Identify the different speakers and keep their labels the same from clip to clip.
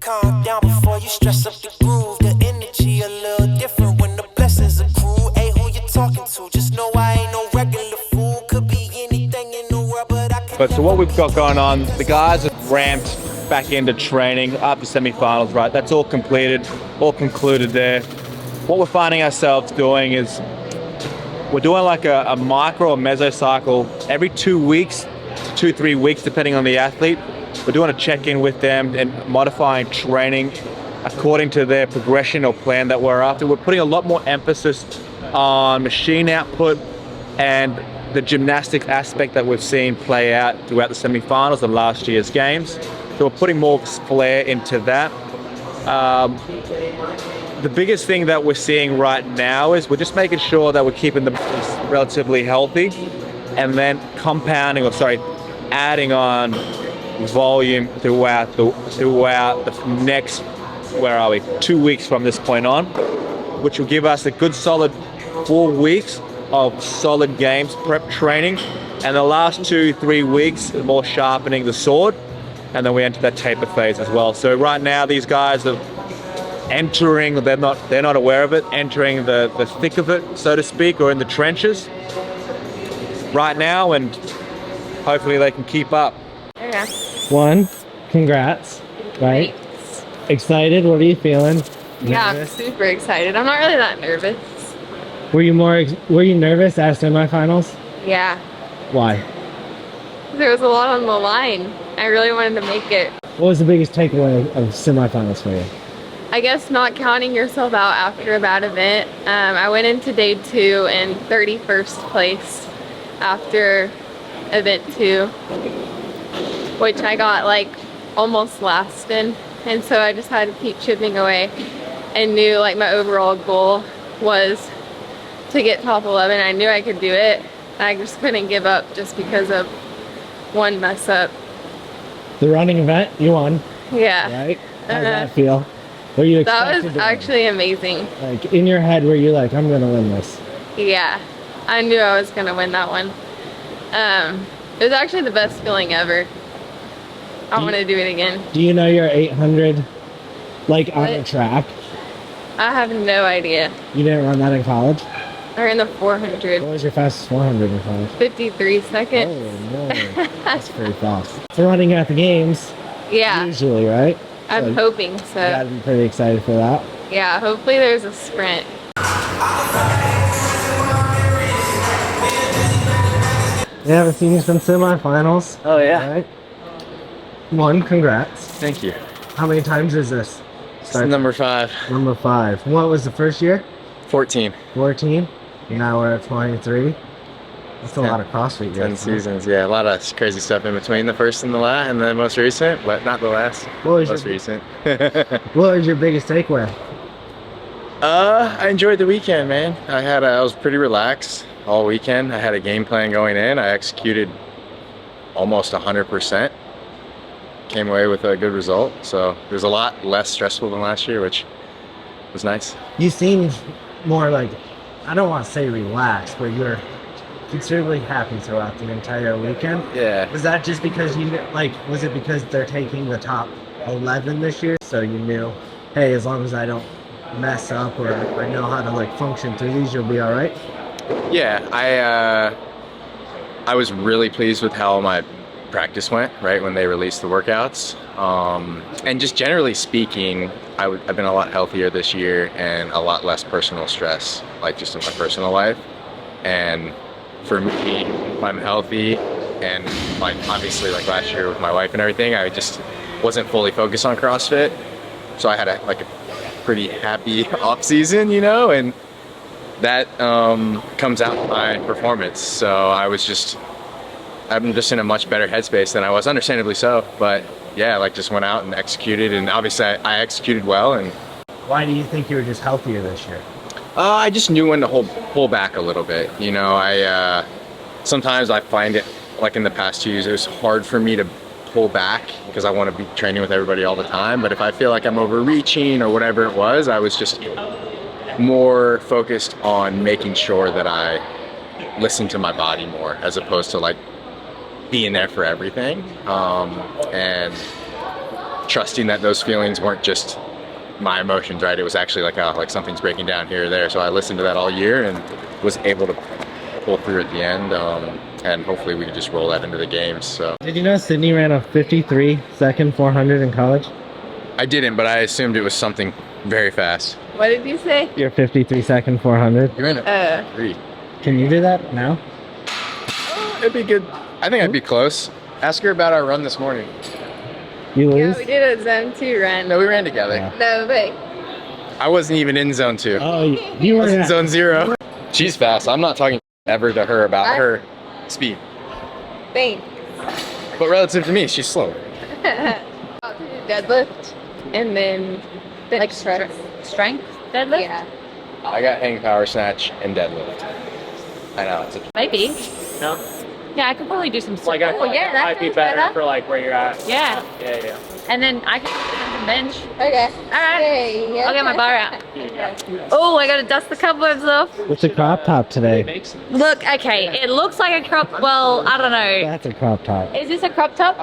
Speaker 1: Calm down before you stress up the groove. The energy a little different when the blessings accrue. Hey, who you talking to? Just know I ain't no regular fool. Could be anything in the world, but I can.
Speaker 2: But so what we've got going on, the guys have ramped back into training after semi-finals, right? That's all completed, all concluded there. What we're finding ourselves doing is we're doing like a micro or mesocycle every 2 weeks, 2-3 weeks, depending on the athlete. We're doing a check-in with them and modifying training according to their progression or plan that we're after. We're putting a lot more emphasis on machine output and the gymnastics aspect that we've seen play out throughout the semi-finals of last year's games. So we're putting more flair into that. The biggest thing that we're seeing right now is we're just making sure that we're keeping them relatively healthy and then adding on volume throughout the next, 2 weeks from this point on, which will give us a good solid 4 weeks of solid games prep training, and the last 2-3 weeks more sharpening the sword, and then we enter that taper phase as well. So right now these guys are entering, they're not aware of it, entering the thick of it, so to speak, or in the trenches right now, and hopefully they can keep up.
Speaker 3: Yeah.
Speaker 4: One, congrats, right?
Speaker 3: Thanks.
Speaker 4: Excited? What are you feeling?
Speaker 3: Yeah, I'm
Speaker 4: Nervous?
Speaker 3: super excited. I'm not really that nervous.
Speaker 4: Were you nervous at semifinals?
Speaker 3: Yeah,
Speaker 4: Why?
Speaker 3: there was a lot on the line. I really wanted to make it.
Speaker 4: What was the biggest takeaway of semifinals for you?
Speaker 3: I guess not counting yourself out after a bad event. I went into day 2 in 31st place after event 2, which I got like almost last in, and so I just had to keep chipping away and knew like my overall goal was to get top 11. I knew I could do it. I just couldn't give up just because of one mess up.
Speaker 4: The running event, you won,
Speaker 3: Yeah.
Speaker 4: right? How did that feel? Were you
Speaker 3: That
Speaker 4: expected
Speaker 3: was
Speaker 4: to win?
Speaker 3: actually amazing.
Speaker 4: Like in your head, were you like, I'm gonna win this?
Speaker 3: Yeah, I knew I was gonna win that one. It was actually the best feeling ever. I want to do it again.
Speaker 4: Do you know your 800, like on the
Speaker 3: What?
Speaker 4: track?
Speaker 3: I have no idea.
Speaker 4: You didn't run that in college?
Speaker 3: Or in the 400.
Speaker 4: What was your fastest 400 in college?
Speaker 3: 53 seconds.
Speaker 4: Oh no, that's pretty fast. So running at the games,
Speaker 3: Yeah,
Speaker 4: usually, right?
Speaker 3: I'm
Speaker 4: So
Speaker 3: hoping
Speaker 4: you
Speaker 3: so.
Speaker 4: gotta be pretty excited for that.
Speaker 3: Yeah, hopefully there's a sprint.
Speaker 4: We haven't seen you since semifinals.
Speaker 5: Oh yeah.
Speaker 4: Right? One, congrats.
Speaker 5: Thank you.
Speaker 4: How many times is this?
Speaker 5: It's number 5.
Speaker 4: Number 5. What was the first year?
Speaker 5: 14.
Speaker 4: 14. Now we're at 23. That's a lot of CrossFit years.
Speaker 5: 10
Speaker 4: huh?
Speaker 5: seasons. Yeah, a lot of crazy stuff in between the first and the last, and the most recent, but not the last.
Speaker 4: What was
Speaker 5: Most
Speaker 4: your
Speaker 5: recent.
Speaker 4: What was your biggest takeaway?
Speaker 5: I enjoyed the weekend, man. I was pretty relaxed all weekend. I had a game plan going in. I executed almost 100%. Came away with a good result. So it was a lot less stressful than last year, which was nice.
Speaker 4: You seemed more like, I don't want to say relaxed, but you're considerably happy throughout the entire weekend.
Speaker 5: Yeah.
Speaker 4: Was that just because was it because they're taking the top 11 this year? So you knew, hey, as long as I don't mess up or I know how to function through these, you'll be all right?
Speaker 5: Yeah, I was really pleased with how my practice went, right, when they released the workouts. And just generally speaking, I've been a lot healthier this year and a lot less personal stress, like just in my personal life. And for me, if I'm healthy and obviously last year with my wife and everything, I just wasn't fully focused on CrossFit. So I had a pretty happy off season, and that comes out in my performance. So I'm just in a much better headspace than I was, understandably so. But yeah, just went out and executed, and obviously I executed well. And
Speaker 4: Why do you think you were just healthier this year?
Speaker 5: I just knew when to pull back a little bit. Sometimes I find it in the past 2 years, it was hard for me to pull back because I want to be training with everybody all the time. But if I feel like I'm overreaching or whatever it was, I was just more focused on making sure that I listen to my body more as opposed to being there for everything. And trusting that those feelings weren't just my emotions, right? It was actually like, oh, like something's breaking down here or there. So I listened to that all year and was able to pull through at the end. And hopefully we could just roll that into the games. So
Speaker 4: Did you know Sydney ran a 53-second 400 in college?
Speaker 5: I didn't, but I assumed it was something very fast.
Speaker 3: What did you say?
Speaker 4: Your 53-second 400.
Speaker 5: You're in it. 3.
Speaker 4: Can you do that now?
Speaker 5: It'd be good. I think I'd be close. Ask her about our run this morning.
Speaker 4: You
Speaker 3: Yeah,
Speaker 4: lose?
Speaker 3: we did a zone 2 run.
Speaker 5: No, we ran together.
Speaker 4: Yeah.
Speaker 3: No, but
Speaker 5: I wasn't even in zone 2.
Speaker 4: Oh, you
Speaker 5: I
Speaker 4: were
Speaker 5: was in
Speaker 4: at
Speaker 5: zone 0. She's fast. I'm not talking ever to her about her speed.
Speaker 3: thanks.
Speaker 5: But relative to me, she's slow.
Speaker 3: I'll do deadlift and then bench press.
Speaker 6: Strength deadlift?
Speaker 3: Yeah.
Speaker 5: I got hang power snatch and deadlift. I know. It's a
Speaker 6: Maybe.
Speaker 7: No?
Speaker 6: Yeah, I could probably do some
Speaker 7: Like, I
Speaker 6: oh,
Speaker 7: thought
Speaker 6: yeah,
Speaker 7: that
Speaker 6: that
Speaker 7: might be
Speaker 6: sounds
Speaker 7: better
Speaker 6: better.
Speaker 7: for like where you're at.
Speaker 6: Yeah.
Speaker 7: Yeah.
Speaker 6: And then I can do some bench.
Speaker 3: Okay.
Speaker 6: All right.
Speaker 3: Hey, yeah.
Speaker 6: I'll get my bar out. Oh, I gotta dust the cobwebs off.
Speaker 4: It's a crop top today.
Speaker 7: Makes
Speaker 6: Look, okay, it looks like a crop, well, I don't know.
Speaker 4: That's a crop top.
Speaker 6: Is this a crop top?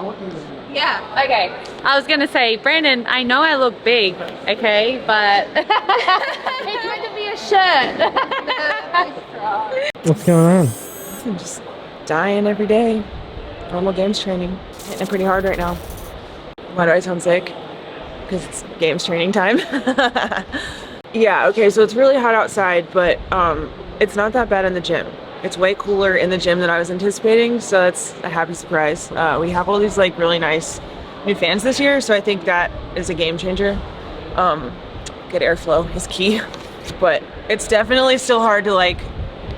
Speaker 3: Yeah.
Speaker 6: Okay. I was gonna say, Brandon, I know I look big, okay, but it's meant to be a shirt.
Speaker 4: What's going on?
Speaker 8: I'm just dying every day. Normal games training. Hitting it pretty hard right now. Why do I sound sick? Because it's games training time. Yeah, okay, so it's really hot outside, but it's not that bad in the gym. It's way cooler in the gym than I was anticipating, so that's a happy surprise. We have all these like really nice new fans this year, so I think that is a game changer. Good airflow is key, but it's definitely still hard to like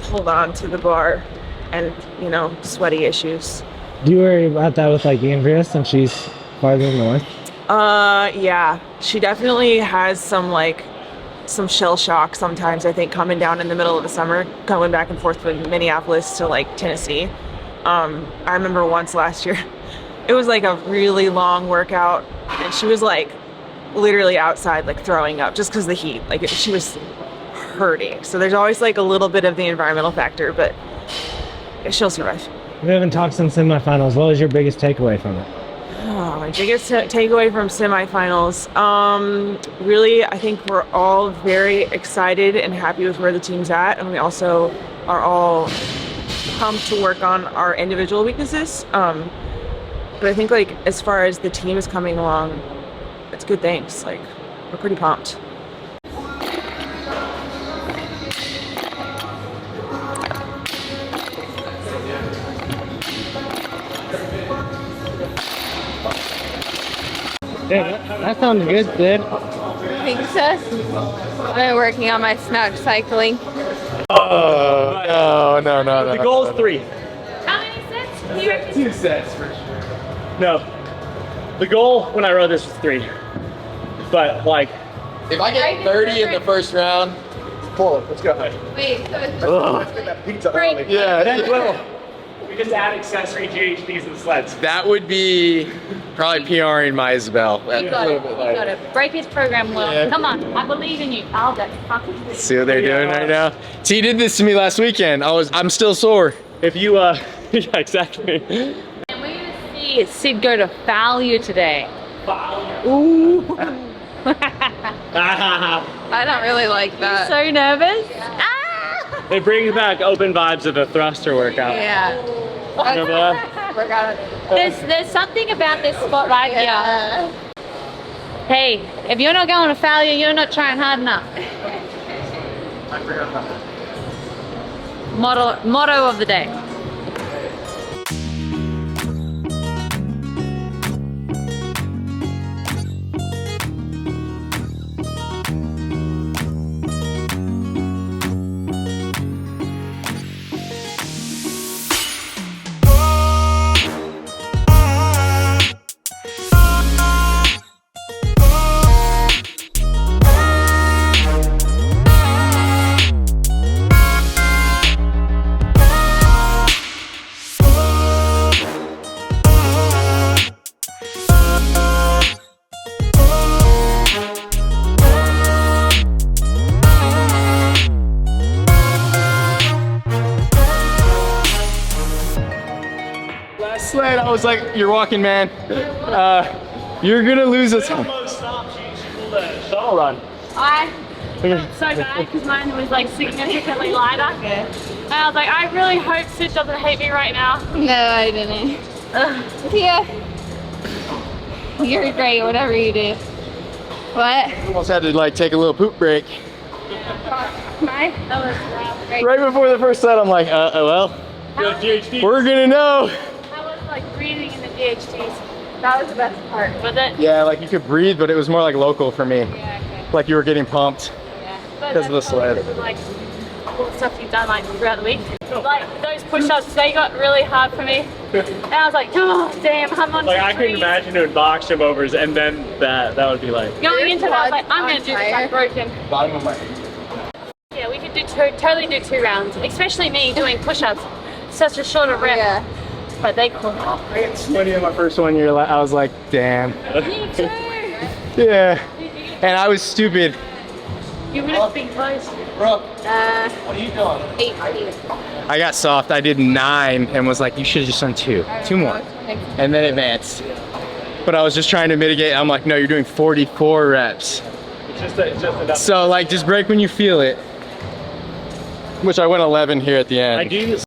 Speaker 8: hold on to the bar and, you know, sweaty issues.
Speaker 4: Do you worry about that with like Andrea since she's farther north?
Speaker 8: Yeah, she definitely has some shell shock sometimes, I think, coming down in the middle of the summer, going back and forth from Minneapolis to like Tennessee. I remember once last year, it was like a really long workout and she was like literally outside like throwing up just because of the heat. Like she was hurting. So there's always like a little bit of the environmental factor, but she'll survive.
Speaker 4: We haven't talked since semifinals. What was your biggest takeaway from it?
Speaker 8: Oh, my biggest takeaway from semifinals. Really, I think we're all very excited and happy with where the team's at, and we also are all pumped to work on our individual weaknesses. But I think like as far as the team is coming along, it's good things. Like we're pretty pumped.
Speaker 4: Yeah, that sounded good, Sid.
Speaker 3: Think so? I've been working on my snout cycling.
Speaker 5: Oh, no.
Speaker 7: The goal is 3.
Speaker 6: How many sets? Do you reckon?
Speaker 5: 2 sets for sure.
Speaker 7: No. The goal when I rode this was 3. But like,
Speaker 5: If I get 30 in the first round, pull it. Let's go.
Speaker 3: Wait, so it's
Speaker 6: Break.
Speaker 5: Yeah,
Speaker 7: then we just add accessory GHDs and sleds.
Speaker 5: that would be probably PRing my Isabel.
Speaker 6: You got it. You got it. Break his program well.
Speaker 5: Yeah.
Speaker 6: Come on, I believe in you. I'll get fucking.
Speaker 5: See what they're doing right now? T did this to me last weekend. I'm still sore.
Speaker 7: If you, yeah, exactly.
Speaker 6: And we're gonna see Sid go to failure today.
Speaker 7: Ooh.
Speaker 3: I don't really like that.
Speaker 6: So nervous. Ah!
Speaker 7: It brings back open vibes of a thruster workout.
Speaker 3: Yeah.
Speaker 7: Remember that?
Speaker 3: Forgot it.
Speaker 6: There's something about this spot right
Speaker 3: Yeah.
Speaker 6: here. Hey, if you're not going to failure, you're not trying hard enough. Motto of the day.
Speaker 5: Last sled, I was like, "You're walking, man." You're gonna lose a ton.
Speaker 7: Almost stopped. She pulled a shuttle run.
Speaker 6: I felt so bad because mine was like significantly lighter. And I was like, I really hope Sid doesn't hate me right now.
Speaker 3: No, I didn't. Yeah. You're great, whatever you do. What?
Speaker 5: Almost had to like take a little poop break.
Speaker 3: Mine? That was rough.
Speaker 5: Right before the first set, I'm like, well, we're gonna know.
Speaker 6: I was like breathing in the DHTs. That was the best part. Was it?
Speaker 5: Yeah, like you could breathe, but it was more like local for me.
Speaker 6: Yeah, okay.
Speaker 5: Like you were getting pumped.
Speaker 6: Yeah.
Speaker 5: Because of the sled.
Speaker 6: Because of, like all the stuff you've done like throughout the week. Like those push-ups, they got really hard for me. And I was like, oh damn, I'm on.
Speaker 7: Like I couldn't imagine doing box jump overs and then that would be like.
Speaker 6: Going into that, I was like, I'm gonna do this like broken.
Speaker 5: Bottom of my.
Speaker 6: Yeah, we could do totally do 2 rounds, especially me doing push-ups. Such a shorter rep.
Speaker 3: Yeah.
Speaker 6: But they could.
Speaker 5: I got sweaty in my first 1 year. I was like, damn.
Speaker 6: Me too.
Speaker 5: Yeah. And I was stupid.
Speaker 6: You would have been close.
Speaker 5: Bro, what are you doing?
Speaker 3: 18.
Speaker 5: I got soft. I did 9 and was like, you should have just done 2. 2 more. And then advanced. But I was just trying to mitigate. I'm like, no, you're doing 44 reps.
Speaker 7: It's just enough.
Speaker 5: So like, just break when you feel it. Which I went 11 here at the end.
Speaker 7: I do